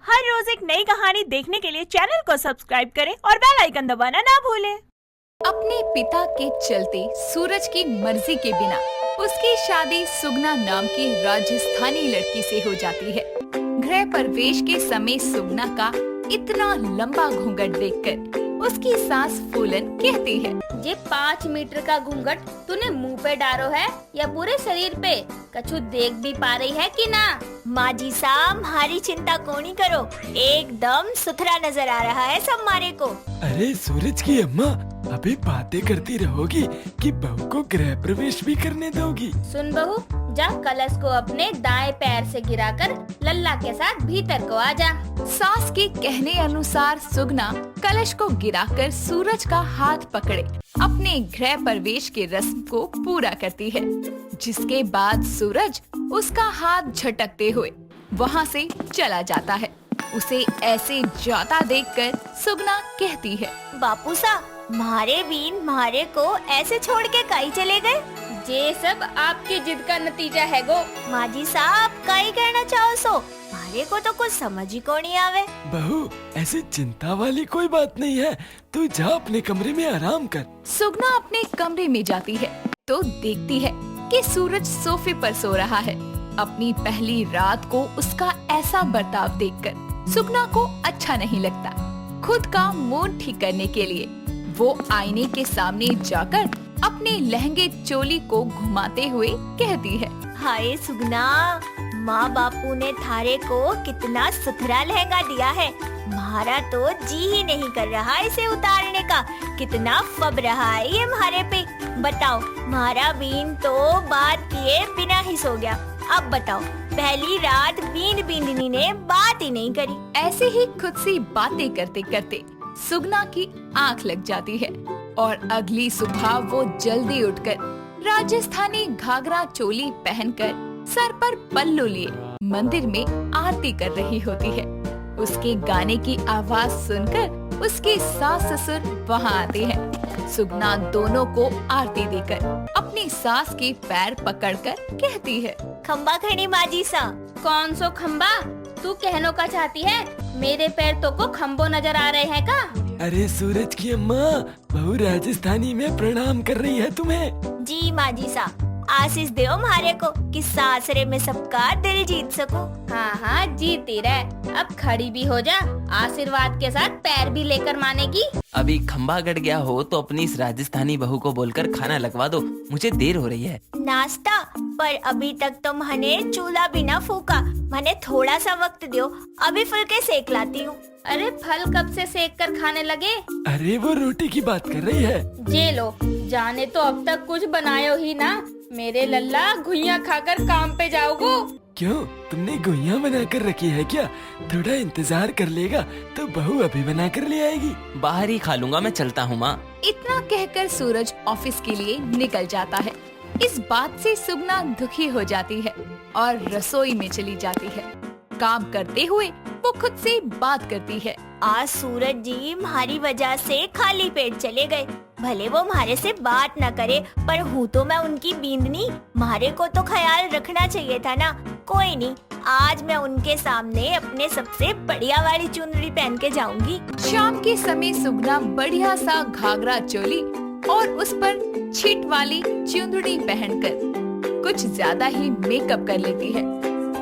हर रोज एक नई कहानी देखने के लिए चैनल को सब्सक्राइब करें और बेल आइकन दबाना ना भूलें। अपने पिता के चलते सूरज की मर्जी के बिना उसकी शादी सुगना नाम की राजस्थानी लड़की से हो जाती है। गृह प्रवेश के समय सुगना का इतना लंबा घूंघट देखकर उसकी सास फूलन कहती है, ये 5 मीटर का घूंघट तूने मुंह पे डालो है या पूरे शरीर पे? कछु देख भी पा रही है कि ना? माँ जी साहब, हमारी चिंता को नहीं करो, एकदम सुथरा नजर आ रहा है सब हमारे को। अरे सूरज की अम्मा, अभी बातें करती रहोगी कि बहू को गृह प्रवेश भी करने दोगी? सुन बहू, जा कलश को अपने दाएं पैर से गिराकर लल्ला के साथ भीतर को आ जा। सास के कहने अनुसार सुगना कलश को गिराकर सूरज का हाथ पकड़े अपने गृह प्रवेश के रस्म को पूरा करती है, जिसके बाद सूरज उसका हाथ झटकते हुए वहाँ से चला जाता है। उसे ऐसे जाता देखकर सुगना कहती है, बापू सा, मारे बीन मारे को ऐसे छोड़ के कहीं चले गए? ये सब आपकी जिद का नतीजा है गो। माँ जी साहब, कहीं कहना चाहो सो, मारे को तो कुछ समझ ही को नहीं आवे। बहू, ऐसी चिंता वाली कोई बात नहीं है, तू जा अपने कमरे में आराम कर। सुगना अपने कमरे में जाती है तो देखती है कि सूरज सोफे पर सो रहा है। अपनी पहली रात को उसका ऐसा बर्ताव देखकर सुगना को अच्छा नहीं लगता। खुद का मूड ठीक करने के लिए वो आईने के सामने जाकर अपने लहंगे चोली को घुमाते हुए कहती है, हाय सुगना, माँ बापू ने थारे को कितना सुथरा लहंगा दिया है, म्हारा तो जी ही नहीं कर रहा इसे उतारने का। कितना फब रहा है ये म्हारे पे। बताओ, म्हारा बीन तो बात किए बिना ही सो गया। अब बताओ, पहली रात बीन बींदनी ने बात ही नहीं करी। ऐसे ही खुद से बातें करते करते सुगना की आंख लग जाती है और अगली सुबह वो जल्दी उठकर राजस्थानी घाघरा चोली पहनकर सर पर पल्लू लिए मंदिर में आरती कर रही होती है। उसके गाने की आवाज सुनकर उसके सास ससुर वहाँ आते हैं। सुगना दोनों को आरती देकर अपनी सास के पैर पकड़कर कहती है, खम्बा खड़ी माँ जी सा। कौन सो खम्बा? तू कहनो का चाहती है? मेरे पैर तो को खम्बो नजर आ रहे हैं का? अरे सूरज की अम्मा, बहू राजस्थानी में प्रणाम कर रही है तुम्हें। जी माँ जी सा, आशीष दो हमारे को कि सासरे में सबका दिल जीत सको। हाँ हाँ, जीती रहे। अब खड़ी भी हो जा, आशीर्वाद के साथ पैर भी लेकर मानेगी। अभी खंबा गड़ गया हो तो अपनी इस राजस्थानी बहू को बोलकर खाना लगवा दो, मुझे देर हो रही है। नाश्ता? पर अभी तक तो मैंने चूल्हा भी ना फूका, मैंने थोड़ा सा वक्त दो, अभी फुलके सेक लाती हूँ। अरे फल कब से सेक कर खाने लगे? अरे वो रोटी की बात कर रही है। ये लो, जाने तो अब तक कुछ बनायो ही ना। मेरे लल्ला घुइयां खाकर काम पे जाओगो। क्यों, तुमने गुइयां बना कर रखी है क्या? थोड़ा इंतजार कर लेगा तो बहू अभी बना कर ले आएगी। बाहर ही खा लूंगा, मैं चलता हूँ माँ। इतना कहकर सूरज ऑफिस के लिए निकल जाता है। इस बात से सुगना दुखी हो जाती है और रसोई में चली जाती है। काम करते हुए वो खुद से बात करती है, आज सूरज जी हमारी वजह से खाली पेट चले गए। भले वो हमारे से बात न करे, पर हूँ तो मैं उनकी बींदनी, हमारे को तो ख्याल रखना चाहिए था ना। कोई नहीं, आज मैं उनके सामने अपने सबसे बढ़िया वाली चुनरी पहन के जाऊंगी। शाम के समय सुगना बढ़िया सा घाघरा चोली और उस पर छिट वाली चुंदड़ी पहनकर कुछ ज्यादा ही मेकअप कर लेती है।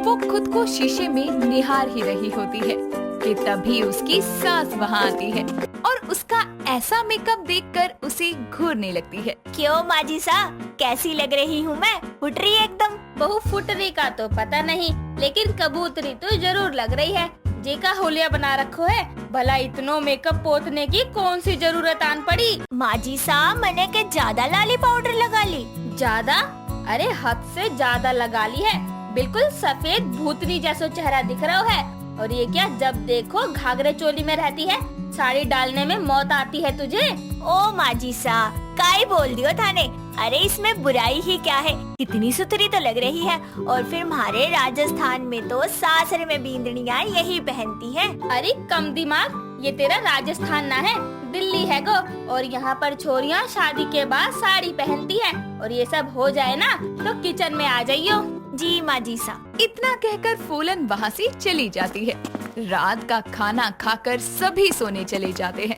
वो खुद को शीशे में निहार ही रही होती है कि तभी उसकी सास वहाँ आती है और उसका ऐसा मेकअप देखकर उसे घूरने लगती है। क्यों माँ जी सा, कैसी लग रही हूँ मैं? फुटरी एकदम। बहु फुटरी का तो पता नहीं, लेकिन कबूतरी तो जरूर लग रही है। जे का होलिया बना रखो है, भला इतनो मेकअप पोतने की कौन सी जरूरत आन पड़ी? माँ जी सा, मैंने के ज्यादा लाली पाउडर लगा ली। ज्यादा? अरे हद से ज्यादा लगा ली है। बिल्कुल सफेद भूतनी जैसा चेहरा दिख रहा है। और ये क्या, जब देखो घाघरे चोली में रहती है, साड़ी डालने में मौत आती है तुझे। ओ माँ जी सा, काई बोल दियो थाने। अरे इसमें बुराई ही क्या है, कितनी सुथरी तो लग रही है। और फिर हमारे राजस्थान में तो सासरे में बींदनियाँ यही पहनती हैं। अरे कम दिमाग, ये तेरा राजस्थान ना है, दिल्ली है गो। और यहाँ पर छोरियाँ शादी के बाद साड़ी पहनती है। और ये सब हो जाए ना तो किचन में आ जाइयो। जी माँ जी सा। इतना कहकर फूलन वहाँ से चली जाती है। रात का खाना खाकर सभी सोने चले जाते हैं।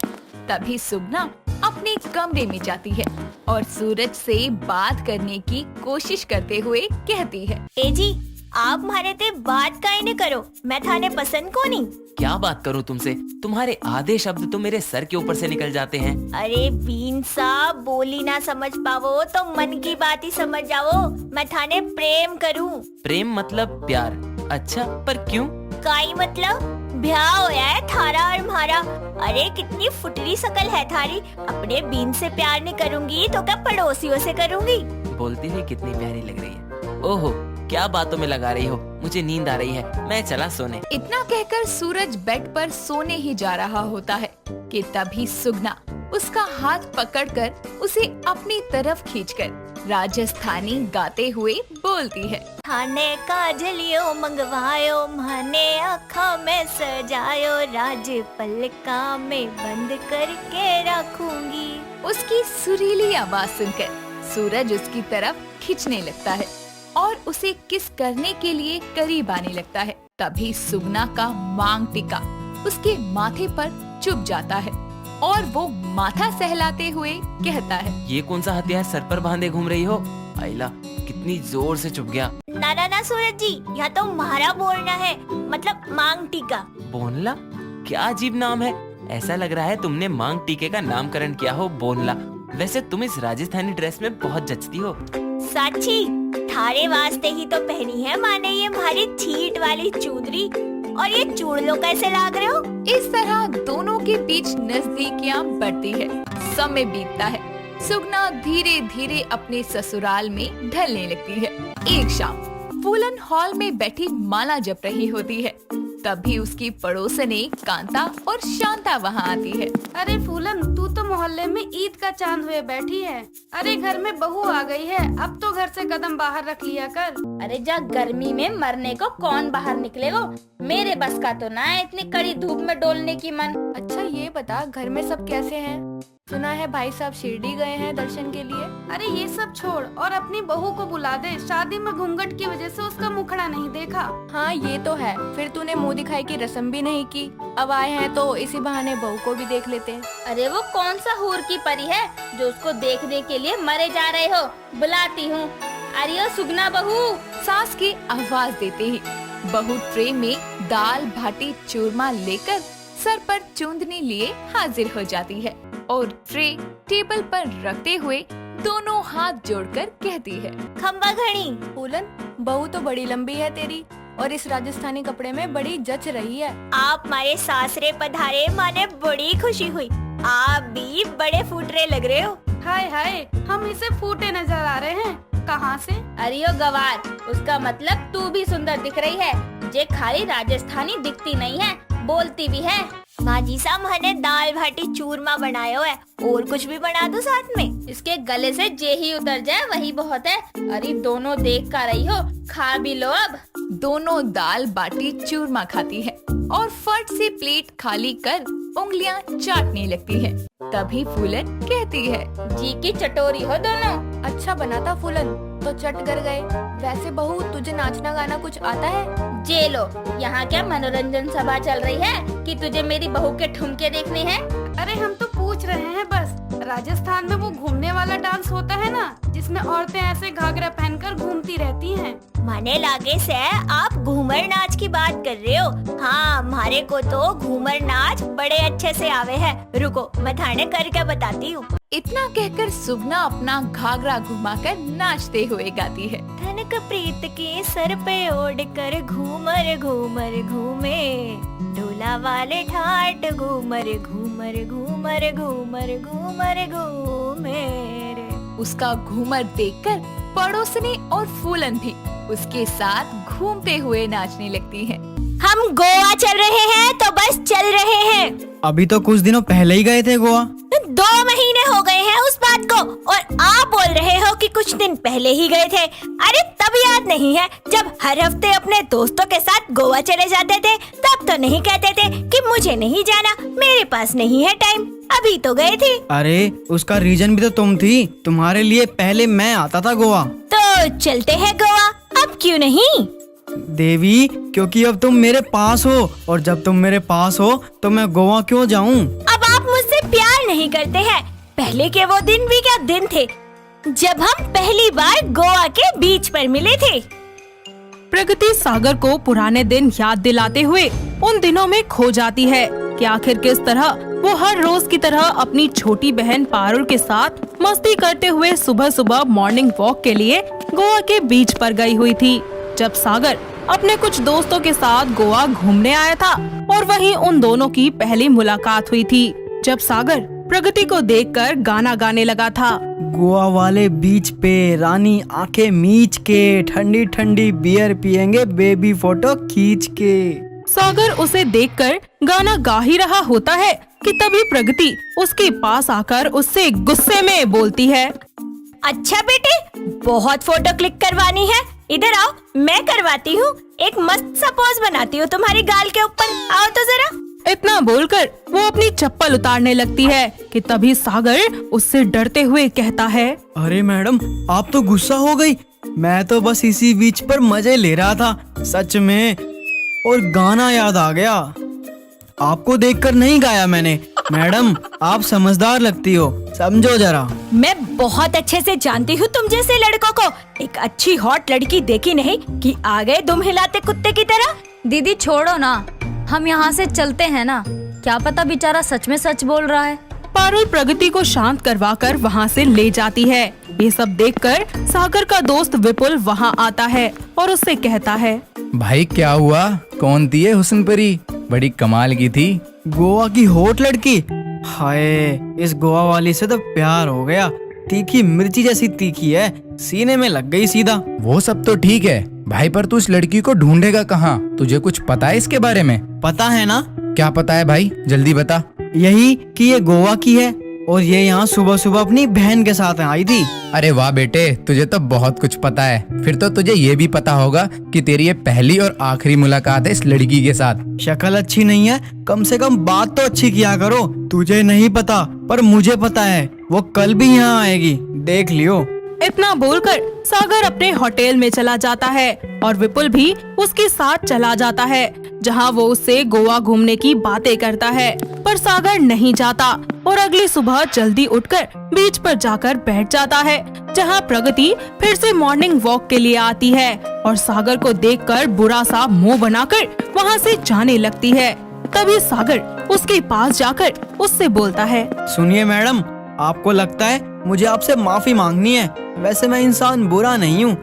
तभी सुगना अपने कमरे में जाती है और सूरज से बात करने की कोशिश करते हुए कहती है, ए जी, आप मारे ते बात काहे न करो, मैं थाने पसंद को नहीं। क्या बात करूं तुमसे, तुम्हारे आधे शब्द तो मेरे सर के ऊपर से निकल जाते हैं। अरे बीन साहब, बोली ना समझ पावो तो मन की बात ही समझ जाओ, मैं थाने प्रेम करूं। प्रेम मतलब प्यार? अच्छा, पर क्यों? काई मतलब ब्याह होया है थारा और म्हारा। अरे कितनी फुटरी शकल है थारी, अपने बीन से प्यार नहीं करूंगी तो क्या पड़ोसियों से करूंगी। बोलती हुई कितनी प्यारी लग रही है। ओहो, क्या बातों में लगा रही हो, मुझे नींद आ रही है, मैं चला सोने। इतना कहकर सूरज बेड पर सोने ही जा रहा होता है कि तभी सुगना उसका हाथ पकड़कर उसे अपनी तरफ खींचकर राजस्थानी गाते हुए बोलती है, थाने का झलियो मंगवायो, माने आँखों में सजायो, राज पलका में बंद करके रखूंगी। उसकी सुरीली आवाज सुनकर सूरज उसकी तरफ खींचने लगता है और उसे किस करने के लिए करीब आने लगता है। तभी सुगना का मांग टिका उसके माथे पर चुभ जाता है और वो माथा सहलाते हुए कहता है, ये कौन सा हथियार सर पर बांधे घूम रही हो? आइला, कितनी जोर से चुभ गया। ना सूरज जी, यहाँ तो म्हारा बोलना है, मतलब मांग टीका। बोनला? क्या अजीब नाम है, ऐसा लग रहा है तुमने मांग टीके का नामकरण किया हो बोनला। वैसे तुम इस राजस्थानी ड्रेस में बहुत जचती हो। साची, थारे वास्ते ही तो पहनी है माने ये हमारी छीट वाली चूदरी, और ये चूड़लो कैसे लाग रहे हो। इस तरह दोनों के बीच नजदीकियां बढ़ती है। समय बीतता है, सुगना धीरे धीरे अपने ससुराल में ढलने लगती है। एक शाम फूलन हॉल में बैठी माला जप रही होती है। तभी उसकी पड़ोसने कांता और शांता वहाँ आती है। अरे फूलन, तू तो मोहल्ले में ईद का चांद हुए बैठी है। अरे घर में बहू आ गई है, अब तो घर से कदम बाहर रख लिया कर। अरे जा, गर्मी में मरने को कौन बाहर निकलेगा, मेरे बस का तो ना है इतनी कड़ी धूप में डोलने की मन। अच्छा ये बता, घर में सब कैसे हैं? सुना है भाई साहब शिरडी गए हैं दर्शन के लिए। अरे ये सब छोड़ और अपनी बहू को बुला दे, शादी में घूंघट की वजह से उसका मुखड़ा नहीं देखा। हाँ ये तो है, फिर तूने मुंह दिखाई की रस्म भी नहीं की। अब आए हैं तो इसी बहाने बहू को भी देख लेते हैं। अरे वो कौन सा हूर की परी है जो उसको देखने के लिए मरे जा रहे हो, बुलाती हूँ। अरे ओ सुगना बहू। सास की आवाज देते ही बहू ट्रे में दाल भाटी चूरमा लेकर सर पर चूंदनी लिए हाजिर हो जाती है और ट्रे टेबल पर रखते हुए दोनों हाथ जोड़कर कहती है, खम्बा घड़ी। फूलन, बहू तो बड़ी लंबी है तेरी और इस राजस्थानी कपड़े में बड़ी जच रही है। आप हमारे सासरे पधारे, माने बड़ी खुशी हुई। आप भी बड़े फूटरे लग रहे हो। हाय हाय, हम इसे फूटे नजर आ रहे हैं, कहाँ से? अरे ओ गवार, उसका मतलब तू भी सुंदर दिख रही है, जे खाली राजस्थानी दिखती नहीं है, बोलती भी है। माँ जी साहब, मैंने दाल भाटी चूरमा बनाया है, और कुछ भी बना दो साथ में। इसके गले से जे ही उतर जाए वही बहुत है। अरे दोनों देख कर रही हो, खा भी लो अब। दोनों दाल बाटी चूरमा खाती है और फट से प्लेट खाली कर उंगलियां चाटने लगती है। तभी फूलन कहती है, जी की चटोरी हो दोनों। अच्छा बना था फूलन, तो चट कर गए। वैसे बहू, तुझे नाचना गाना कुछ आता है? जे लो, यहाँ क्या मनोरंजन सभा चल रही है कि तुझे मेरी बहू के ठुमके देखने हैं? अरे हम तो पूछ रहे हैं बस। राजस्थान में वो घूमने वाला डांस होता है ना, जिसमें औरतें ऐसे घाघरा पहनकर घूमती रहती हैं। माने लागे से आप घूमर नाच की बात कर रहे हो। हाँ, हमारे को तो घूमर नाच बड़े अच्छे से आवे है। रुको, मैं थाने करके बताती हूँ। इतना कहकर सुगना अपना घाघरा घुमाकर नाचते हुए गाती है। धनक प्रीत के सर पे ओढ़ कर घूमर घूमर घूमे, ढोला वाले ठाट घूमर घूमर घूमर घूमर घूमर घूमे रे। उसका घूमर देखकर पड़ोसने और फूलन भी उसके साथ घूमते हुए नाचने लगती हैं। हम गोवा चल रहे हैं तो बस चल रहे हैं। अभी तो कुछ दिनों पहले ही गए थे गोवा। 2 महीने हो गए हैं उस बात को, और आप बोल रहे हो कि कुछ दिन पहले ही गए थे। अरे तब याद नहीं है जब हर हफ्ते अपने दोस्तों के साथ गोवा चले जाते थे? तब तो नहीं कहते थे कि मुझे नहीं जाना, मेरे पास नहीं है टाइम। अभी तो गए थे। अरे उसका रीजन भी तो तुम थी, तुम्हारे लिए पहले मैं आता था गोवा। तो चलते हैं गोवा, अब क्यों नहीं? देवी, क्योंकि अब तुम मेरे पास हो, और जब तुम मेरे पास हो तो मैं गोवा क्यों जाऊं? अब आप मुझसे प्यार नहीं करते हैं। पहले के वो दिन भी क्या दिन थे जब हम पहली बार गोवा के बीच पर मिले थे। प्रगति सागर को पुराने दिन याद दिलाते हुए उन दिनों में खो जाती है कि आखिर किस तरह वो हर रोज की तरह अपनी छोटी बहन पारुल के साथ मस्ती करते हुए सुबह सुबह मॉर्निंग वॉक के लिए गोवा के बीच पर गई हुई थी, जब सागर अपने कुछ दोस्तों के साथ गोवा घूमने आया था और वहीं उन दोनों की पहली मुलाकात हुई थी, जब सागर प्रगति को देखकर गाना गाने लगा था। गोवा वाले बीच पे रानी आंखें मीच के, ठंडी ठंडी बियर पियेंगे बेबी फोटो खींच के। सागर उसे देखकर गाना गा ही रहा होता है कि तभी प्रगति उसके पास आकर उससे गुस्से में बोलती है, अच्छा बेटे, बहुत फोटो क्लिक करवानी है, इधर आओ, मैं करवाती हूँ। एक मस्त सा पोज बनाती हूँ तुम्हारी गाल के ऊपर, आओ तो जरा। इतना बोलकर वो अपनी चप्पल उतारने लगती है कि तभी सागर उससे डरते हुए कहता है, अरे मैडम, आप तो गुस्सा हो गई, मैं तो बस इसी बीच पर मजे ले रहा था सच में, और गाना याद आ गया। आपको देखकर नहीं गाया मैंने। मैडम, आप समझदार लगती हो, समझो जरा। मैं बहुत अच्छे से जानती हूँ तुम जैसे लड़कों को। एक अच्छी हॉट लड़की देखी नहीं कि आ गए दुम हिलाते कुत्ते की तरह। दीदी छोड़ो ना, हम यहाँ से चलते हैं ना, क्या पता बेचारा सच में सच बोल रहा है। पारुल प्रगति को शांत करवाकर वहाँ से ले जाती है। ये सब देखकर सागर का दोस्त विपुल वहाँ आता है और उससे कहता है, भाई क्या हुआ, कौन थी ये हुस्न परी, बड़ी कमाल की थी। गोवा की हॉट लड़की, हाय इस गोवा वाली से तो प्यार हो गया। तीखी मिर्ची जैसी तीखी है, सीने में लग गई सीधा। वो सब तो ठीक है भाई, पर तू इस लड़की को ढूंढेगा कहाँ? तुझे कुछ पता है इसके बारे में? पता है ना। क्या पता है भाई, जल्दी बता। यही कि ये गोवा की है और ये यहाँ सुबह सुबह अपनी बहन के साथ आई थी। अरे वाह बेटे, तुझे तो बहुत कुछ पता है। फिर तो तुझे ये भी पता होगा कि तेरी ये पहली और आखिरी मुलाकात है इस लड़की के साथ। शक्ल अच्छी नहीं है, कम से कम बात तो अच्छी किया करो। तुझे नहीं पता पर मुझे पता है, वो कल भी यहाँ आएगी, देख लियो। इतना बोलकर सागर अपने होटल में चला जाता है और विपुल भी उसके साथ चला जाता है, जहां वो उससे गोवा घूमने की बातें करता है। पर सागर नहीं जाता और अगली सुबह जल्दी उठकर बीच पर जाकर बैठ जाता है, जहां प्रगति फिर से मॉर्निंग वॉक के लिए आती है और सागर को देखकर बुरा सा मुंह बनाकर वहां से जाने लगती है। तभी सागर उसके पास जाकर उससे बोलता है, सुनिए मैडम, आपको लगता है मुझे आपसे माफी मांगनी है। वैसे मैं इंसान बुरा नहीं हूँ,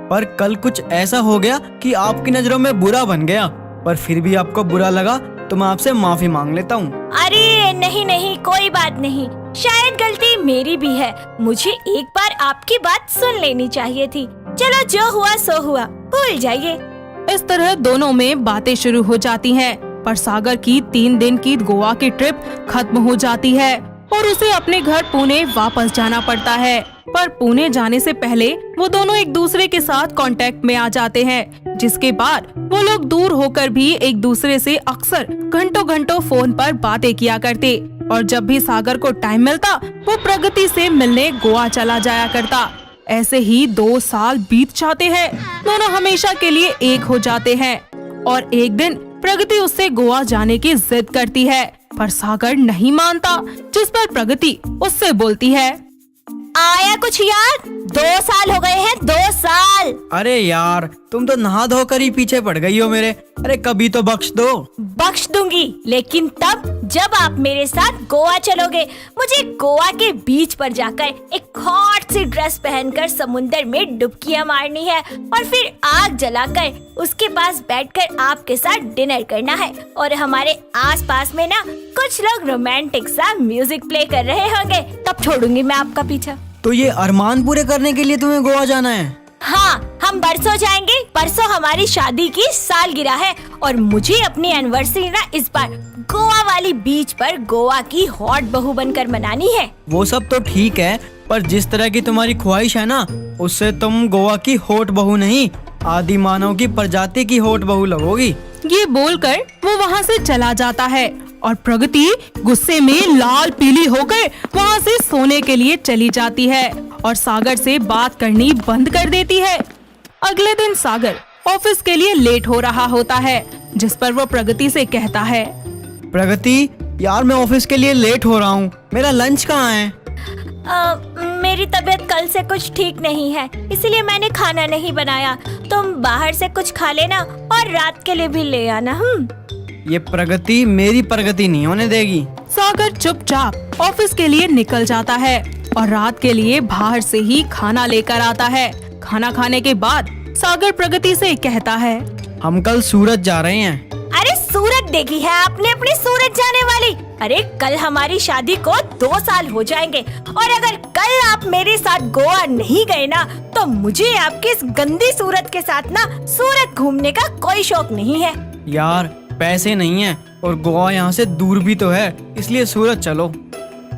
पर कल कुछ ऐसा हो गया कि आपकी नजरों में बुरा बन गया, पर फिर भी आपको बुरा लगा तो मैं आपसे माफी मांग लेता हूँ। अरे नहीं नहीं, कोई बात नहीं, शायद गलती मेरी भी है। मुझे एक बार आपकी बात सुन लेनी चाहिए थी। चलो जो हुआ सो हुआ, भूल जाइए। इस तरह दोनों में बातें शुरू हो जाती हैं, पर सागर की 3 दिन की गोवा की ट्रिप खत्म हो जाती है और उसे अपने घर पुणे वापस जाना पड़ता है। पर पुणे जाने से पहले वो दोनों एक दूसरे के साथ कांटेक्ट में आ जाते हैं, जिसके बाद वो लोग दूर होकर भी एक दूसरे से अक्सर घंटों घंटों फोन पर बातें किया करते और जब भी सागर को टाइम मिलता वो प्रगति से मिलने गोवा चला जाया करता। ऐसे ही 2 साल बीत जाते हैं, दोनों हमेशा के लिए एक हो जाते हैं और एक दिन प्रगति उससे गोवा जाने की जिद करती है, पर सागर नहीं मानता, जिस पर प्रगति उससे बोलती है, आया कुछ याद? 2 साल हो गए हैं, 2 साल। अरे यार, तुम तो नहा धोकर ही पीछे पड़ गई हो मेरे। अरे कभी तो बख्श दो। बख्श दूंगी, लेकिन तब जब आप मेरे साथ गोवा चलोगे। मुझे गोवा के बीच पर जाकर एक हॉट सी ड्रेस पहनकर समुंदर में डुबकियां मारनी है और फिर आग जलाकर उसके पास बैठकर आपके साथ डिनर करना है और हमारे आसपास में ना कुछ लोग रोमांटिक सा म्यूजिक प्ले कर रहे होंगे, तब छोड़ूंगी मैं आपका पीछा। तो ये अरमान पूरे करने के लिए तुम्हें गोवा जाना है? हाँ, हम बरसों जाएंगे। परसों हमारी शादी की सालगिरह है और मुझे अपनी एनिवर्सरी ना इस बार गोवा वाली बीच पर गोवा की हॉट बहू बनकर मनानी है। वो सब तो ठीक है, पर जिस तरह की तुम्हारी ख्वाहिश है ना, उससे तुम गोवा की हॉट बहू नहीं, आदि मानव की प्रजाति की हॉट बहू लगोगी। ये बोलकर वो वहाँ से चला जाता है और प्रगति गुस्से में लाल पीली होकर वहाँ से सोने के लिए चली जाती है और सागर से बात करनी बंद कर देती है। अगले दिन सागर ऑफिस के लिए लेट हो रहा होता है, जिस पर वो प्रगति से कहता है, प्रगति यार मैं ऑफिस के लिए लेट हो रहा हूँ, मेरा लंच कहाँ है? मेरी तबीयत कल से कुछ ठीक नहीं है, इसलिए मैंने खाना नहीं बनाया। तुम बाहर से कुछ खा लेना और रात के लिए भी ले आना। ये प्रगति मेरी प्रगति नहीं होने देगी। सागर चुपचाप ऑफिस के लिए निकल जाता है और रात के लिए बाहर से ही खाना लेकर आता है। खाना खाने के बाद सागर प्रगति से कहता है, हम कल सूरत जा रहे हैं। अरे सूरत देखी है आपने अपनी सूरत जाने वाली? अरे कल हमारी शादी को 2 साल हो जाएंगे और अगर कल आप मेरे साथ गोवा नहीं गए ना तो मुझे आपकी इस गंदी सूरत के साथ ना सूरत घूमने का कोई शौक नहीं है। यार पैसे नहीं है और गोवा यहाँ से दूर भी तो है, इसलिए सूरत चलो।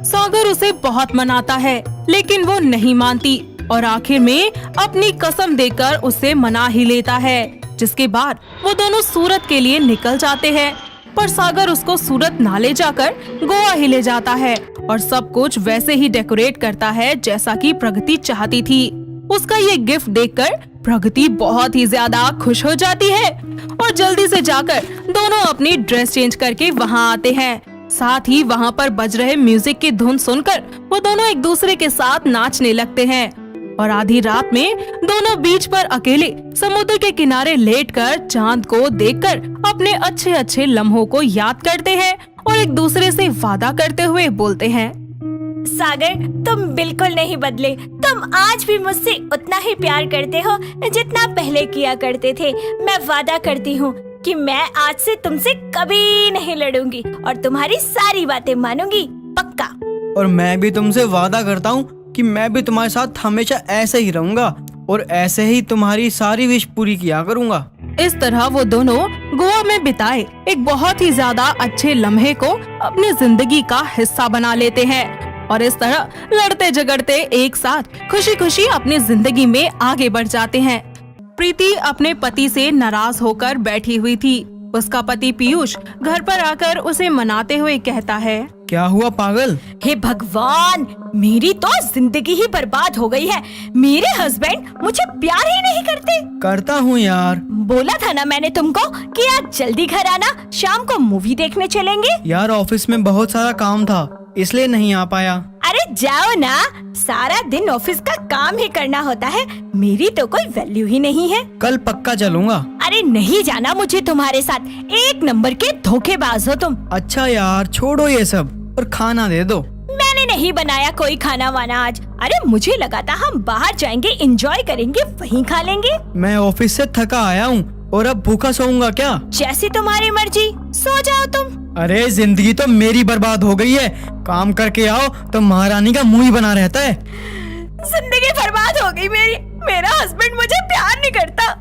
सागर उसे बहुत मनाता है लेकिन वो नहीं मानती और आखिर में अपनी कसम देकर उसे मना ही लेता है, जिसके बाद वो दोनों सूरत के लिए निकल जाते हैं। पर सागर उसको सूरत ना ले जाकर गोवा ही ले जाता है और सब कुछ वैसे ही डेकोरेट करता है जैसा कि प्रगति चाहती थी। उसका ये गिफ्ट देखकर प्रगति बहुत ही ज्यादा खुश हो जाती है और जल्दी से जाकर दोनों अपनी ड्रेस चेंज करके वहाँ आते हैं। साथ ही वहाँ पर बज रहे म्यूजिक की धुन सुनकर वो दोनों एक दूसरे के साथ नाचने लगते हैं और आधी रात में दोनों बीच पर अकेले समुद्र के किनारे लेटकर चांद को देखकर अपने अच्छे अच्छे लम्हों को याद करते हैं और एक दूसरे से वादा करते हुए बोलते हैं, सागर तुम बिल्कुल नहीं बदले, तुम आज भी मुझसे उतना ही प्यार करते हो जितना पहले किया करते थे। मैं वादा करती हूँ कि मैं आज से तुमसे कभी नहीं लड़ूंगी और तुम्हारी सारी बातें मानूंगी, पक्का। और मैं भी तुमसे वादा करता हूँ कि मैं भी तुम्हारे साथ हमेशा ऐसे ही रहूंगा और ऐसे ही तुम्हारी सारी विश पूरी किया करूंगा। इस तरह वो दोनों गोवा में बिताए एक बहुत ही ज्यादा अच्छे लम्हे को अपनी जिंदगी का हिस्सा बना लेते हैं और इस तरह लड़ते झगड़ते एक साथ खुशी खुशी अपनी जिंदगी में आगे बढ़ जाते हैं। प्रीति अपने पति से नाराज होकर बैठी हुई थी। उसका पति पीयूष घर पर आकर उसे मनाते हुए कहता है, क्या हुआ पागल? हे भगवान, मेरी तो जिंदगी ही बर्बाद हो गई है। मेरे हस्बैंड मुझे प्यार ही नहीं करते। करता हूँ यार। बोला था ना मैंने तुमको कि आज जल्दी घर आना, शाम को मूवी देखने चलेंगे। यार ऑफिस में बहुत सारा काम था इसलिए नहीं आ पाया। अरे जाओ ना, सारा दिन ऑफिस का काम ही करना होता है, मेरी तो कोई वैल्यू ही नहीं है। कल पक्का चलूंगा। अरे नहीं जाना मुझे तुम्हारे साथ, एक नंबर के धोखेबाज हो तुम। अच्छा यार छोड़ो ये सब और खाना दे दो। मैंने नहीं बनाया कोई खाना वाना आज। अरे मुझे लगा था हम बाहर जाएंगे, एंजॉय करेंगे, वहीं खा लेंगे। मैं ऑफिस से थका आया हूँ और अब भूखा सोऊंगा क्या? जैसी तुम्हारी मर्जी, सो जाओ तुम। अरे जिंदगी तो मेरी बर्बाद हो गई है, काम करके आओ तो महारानी का मुंह ही बना रहता है। जिंदगी बर्बाद हो गई मेरी, मेरा हस्बैंड मुझे प्यार नहीं करता।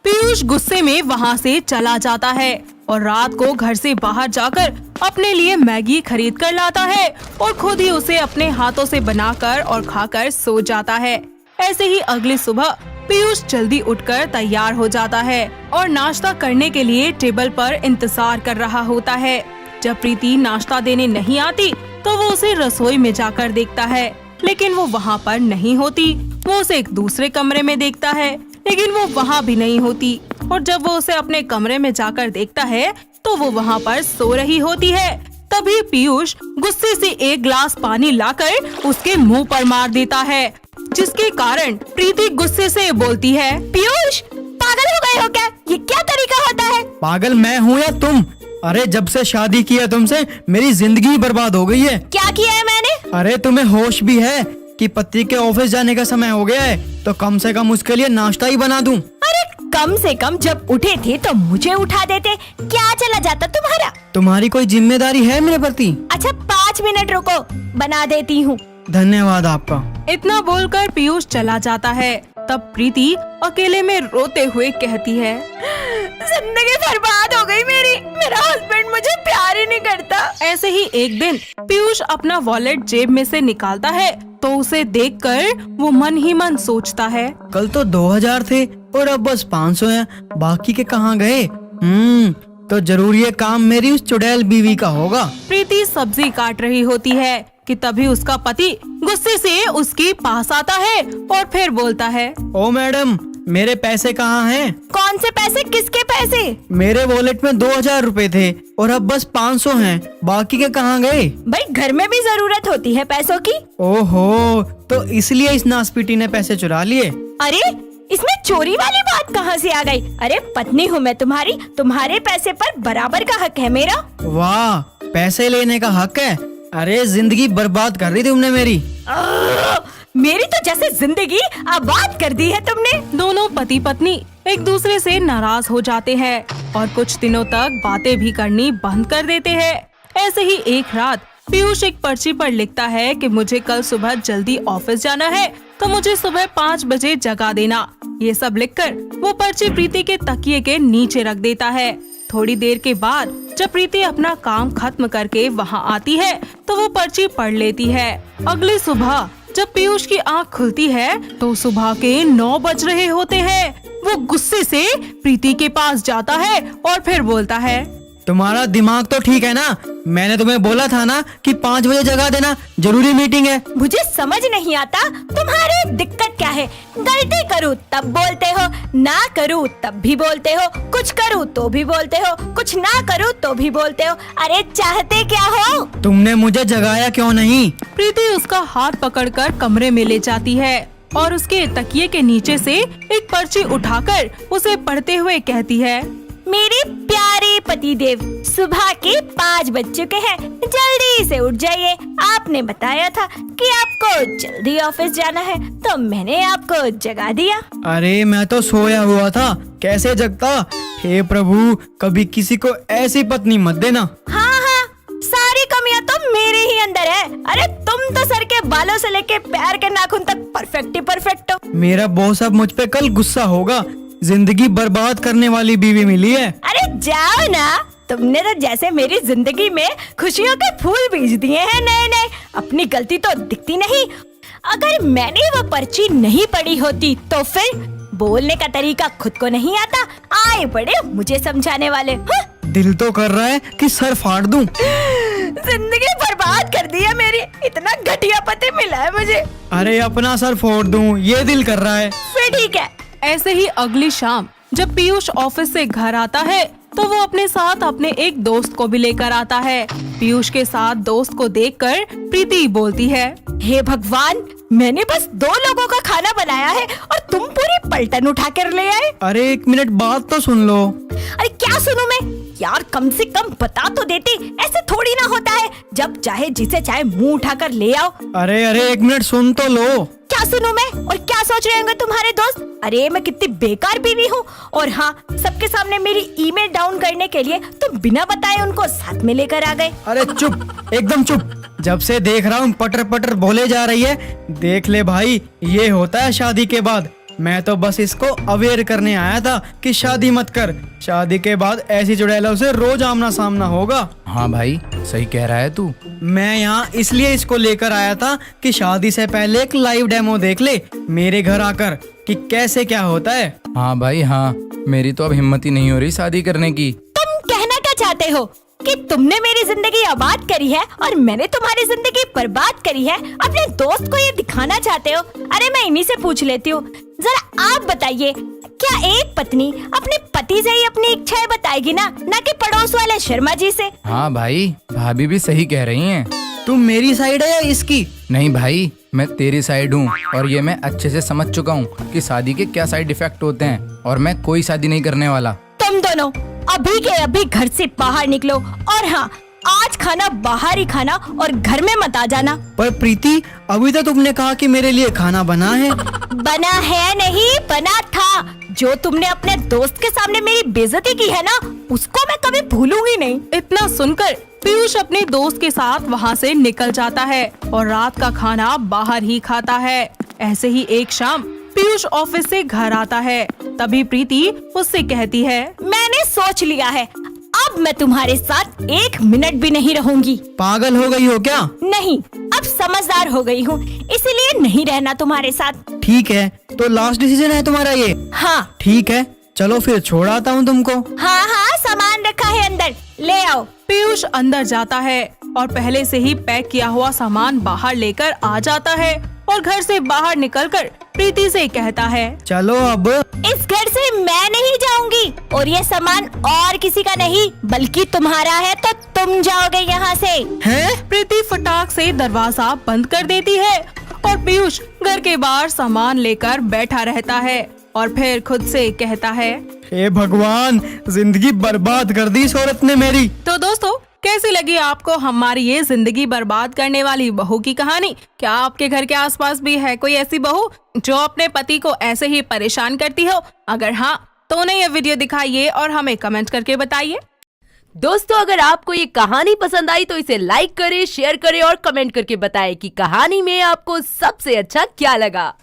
पीयूष गुस्से में वहाँ से चला जाता है और रात को घर से बाहर जाकर अपने लिए मैगी खरीद कर लाता है और खुद ही उसे अपने हाथों से बनाकर और खाकर सो जाता है। ऐसे ही अगली सुबह पीयूष जल्दी उठकर तैयार हो जाता है और नाश्ता करने के लिए टेबल पर इंतजार कर रहा होता है। जब प्रीति नाश्ता देने नहीं आती तो वो उसे रसोई में जाकर देखता है, लेकिन वो वहाँ पर नहीं होती। वो उसे एक दूसरे कमरे में देखता है, लेकिन वो वहाँ भी नहीं होती और जब वो उसे अपने कमरे में जाकर देखता है तो वो वहाँ पर सो रही होती है। तभी पीयूष गुस्से से एक गिलास पानी लाकर उसके मुंह पर मार देता है, जिसके कारण प्रीति गुस्से से बोलती है, पीयूष पागल हो गए हो क्या? ये क्या तरीका होता है? पागल मैं हूँ या तुम? अरे जब से शादी की है तुमसे मेरी जिंदगी बर्बाद हो गई है। क्या किया है मैंने? अरे तुम्हें होश भी है कि पति के ऑफिस जाने का समय हो गया है, तो कम से कम उसके लिए नाश्ता ही बना दूं। अरे कम से कम जब उठे थे तो मुझे उठा देते, क्या चला जाता तुम्हारा? तुम्हारी कोई जिम्मेदारी है मेरे प्रति? अच्छा 5 मिनट रुको, बना देती हूँ। धन्यवाद आपका। इतना बोलकर पीयूष चला जाता है। तब प्रीति अकेले में रोते हुए कहती है, जिंदगी बर्बाद हो गई मेरी, मेरा हस्बैंड मुझे प्यार ही नहीं करता। ऐसे ही एक दिन पीयूष अपना वॉलेट जेब में से निकालता है तो उसे देखकर वो मन ही मन सोचता है, कल तो 2000 थे और अब बस 500 हैं, बाकी के कहाँ गए? तो जरूर ये काम मेरी उस चुड़ैल बीवी का होगा। प्रीति सब्जी काट रही होती है कि तभी उसका पति गुस्से से उसके पास आता है और फिर बोलता है, ओ मैडम, मेरे पैसे कहाँ हैं? कौन से पैसे? किसके पैसे? मेरे वॉलेट में 2000 रुपए थे और अब बस 500 हैं। बाकी के कहाँ गए? भाई घर में भी जरूरत होती है पैसों की। ओहो, तो इसलिए इस नासपीटी ने पैसे चुरा लिए। अरे इसमें चोरी वाली बात कहाँ से आ गई? अरे पत्नी हूँ मैं तुम्हारी, तुम्हारे पैसे पर बराबर का हक है मेरा। वाह, पैसे लेने का हक है? अरे जिंदगी बर्बाद कर दी तुमने मेरी। मेरी तो जैसे जिंदगी आबाद कर दी है तुमने। दोनों पति पत्नी एक दूसरे से नाराज हो जाते हैं और कुछ दिनों तक बातें भी करनी बंद कर देते हैं। ऐसे ही एक रात पीयूष एक पर्ची पर लिखता है कि मुझे कल सुबह जल्दी ऑफिस जाना है, तो मुझे सुबह 5 बजे जगा देना। ये सब लिखकर वो पर्ची प्रीति के तकिए के नीचे रख देता है। थोड़ी देर के बाद जब प्रीति अपना काम खत्म करके वहाँ आती है तो वो पर्ची पढ़ लेती है। अगली सुबह जब पीयूष की आँख खुलती है तो सुबह के 9 बज रहे होते हैं। वो गुस्से से प्रीति के पास जाता है और फिर बोलता है, तुम्हारा दिमाग तो ठीक है ना? मैंने तुम्हें बोला था ना कि 5 बजे जगा देना, जरूरी मीटिंग है। मुझे समझ नहीं आता तुम्हारी दिक्कत क्या है। गलती करूँ तब बोलते हो, ना करूँ तब भी बोलते हो, कुछ करूँ तो भी बोलते हो, कुछ ना करूँ तो भी बोलते हो। अरे चाहते क्या हो? तुमने मुझे जगाया क्यों नहीं? प्रीति उसका हाथ पकड़कर कमरे में ले जाती है और उसके तकिए के नीचे से एक पर्ची उठाकर उसे पढ़ते हुए कहती है, मेरे प्यारे पतिदेव, सुबह के 5 बज चुके हैं, जल्दी से उठ जाइए। आपने बताया था कि आपको जल्दी ऑफिस जाना है, तो मैंने आपको जगा दिया। अरे मैं तो सोया हुआ था, कैसे जगता? हे प्रभु, कभी किसी को ऐसी पत्नी मत देना। हाँ, सारी कमियां तो मेरे ही अंदर है। अरे तुम तो सर के बालों से लेके पैर के नाखून तक परफेक्ट ही परफेक्ट हो। मेरा बॉस अब मुझ पे कल गुस्सा होगा। जिंदगी बर्बाद करने वाली बीवी मिली है। अरे जाओ ना, तुमने तो जैसे मेरी जिंदगी में खुशियों के फूल बीज दिए हैं नए नए। अपनी गलती तो दिखती नहीं। अगर मैंने वो पर्ची नहीं पढ़ी होती तो फिर बोलने का तरीका खुद को नहीं आता, आए बड़े मुझे समझाने वाले। दिल तो कर रहा है कि सर फाड़ दूं। जिंदगी बर्बाद कर दी है मेरी। इतना घटिया पति मिला है मुझे। अरे अपना सर फोड़ दूं, ये दिल कर रहा है। फिर ठीक है। ऐसे ही अगली शाम जब पीयूष ऑफिस से घर आता है तो वो अपने साथ अपने एक दोस्त को भी लेकर आता है। पीयूष के साथ दोस्त को देखकर प्रीति बोलती है, हे भगवान, मैंने बस 2 लोगों का खाना बनाया है और तुम पूरी पलटन उठा कर ले आए। अरे 1 मिनट बात तो सुन लो। अरे क्या सुनूं मैं? यार कम से कम बता तो देती। ऐसे थोड़ी ना होता है, जब चाहे जिसे चाहे मुंह उठाकर ले आओ। अरे 1 मिनट सुन तो लो। क्या सुनूं मैं? और क्या सोच रहे होंगे तुम्हारे दोस्त? अरे मैं कितनी बेकार बीवी हूँ। और हाँ, सबके सामने मेरी ईमेल डाउन करने के लिए तुम बिना बताए उनको साथ में लेकर आ गए। अरे चुप, एकदम चुप। जब से देख रहा हूँ पटर पटर बोले जा रही है। देख ले भाई, ये होता है शादी के बाद। मैं तो बस इसको अवेयर करने आया था कि शादी मत कर। शादी के बाद ऐसी चुड़ैलों से रोज आमना सामना होगा। हाँ भाई, सही कह रहा है तू। मैं यहाँ इसलिए इसको लेकर आया था कि शादी से पहले एक लाइव डेमो देख ले मेरे घर आकर कि कैसे क्या होता है। हाँ भाई हाँ, मेरी तो अब हिम्मत ही नहीं हो रही शादी करने की। तुम कहना क्या चाहते हो कि तुमने मेरी जिंदगी आबाद करी है और मैंने तुम्हारी जिंदगी बर्बाद करी है? अपने दोस्त को ये दिखाना चाहते हो? अरे मैं इन्हीं से पूछ लेती हूँ, जरा आप बताइए, क्या एक पत्नी अपने पति से ही अपनी इच्छाएं बताएगी ना कि पड़ोस वाले शर्मा जी से? हाँ भाई, भाभी भी सही कह रही हैं। तुम मेरी साइड है या इसकी? नहीं भाई, मैं तेरी साइड हूँ और ये मैं अच्छे से समझ चुका हूँ कि शादी के क्या साइड इफेक्ट होते हैं, और मैं कोई शादी नहीं करने वाला। तुम दोनों अभी के अभी घर से बाहर निकलो, और हाँ, आज खाना बाहर ही खाना और घर में मत आ जाना। पर प्रीति, अभी तो तुमने कहा कि मेरे लिए खाना बना है। बना है नहीं, बना था। जो तुमने अपने दोस्त के सामने मेरी बेइज्जती की है ना, उसको मैं कभी भूलूंगी नहीं। इतना सुनकर पीयूष अपने दोस्त के साथ वहाँ से निकल जाता है और रात का खाना बाहर ही खाता है। ऐसे ही एक शाम पीयूष ऑफिस से घर आता है। तभी प्रीति उससे कहती है, मैंने सोच लिया है, अब मैं तुम्हारे साथ 1 मिनट भी नहीं रहूंगी। पागल हो गई हो क्या? नहीं, अब समझदार हो गई हूँ, इसलिए नहीं रहना तुम्हारे साथ। ठीक है, तो लास्ट डिसीजन है तुम्हारा ये? हाँ। ठीक है, चलो फिर छोड़ आता हूँ तुमको। हाँ हाँ, सामान रखा है अंदर, ले आओ। पीयूष अंदर जाता है और पहले से ही पैक किया हुआ सामान बाहर लेकर आ जाता है और घर से बाहर निकलकर प्रीति से कहता है, चलो अब। इस घर से मैं नहीं जाऊंगी और ये सामान और किसी का नहीं बल्कि तुम्हारा है, तो तुम जाओगे यहाँ से। हैं? प्रीति फटाक से दरवाजा बंद कर देती है और पीयूष घर के बाहर सामान लेकर बैठा रहता है और फिर खुद से कहता है, हे भगवान, जिंदगी बर्बाद कर दी इस औरत ने मेरी। तो दोस्तों, कैसी लगी आपको हमारी ये जिंदगी बर्बाद करने वाली बहू की कहानी? क्या आपके घर के आसपास भी है कोई ऐसी बहू जो अपने पति को ऐसे ही परेशान करती हो? अगर हाँ, तो उन्हें ये वीडियो दिखाइए और हमें कमेंट करके बताइए। दोस्तों, अगर आपको ये कहानी पसंद आई तो इसे लाइक करें, शेयर करें और कमेंट करके बताएं कि कहानी में आपको सबसे अच्छा क्या लगा।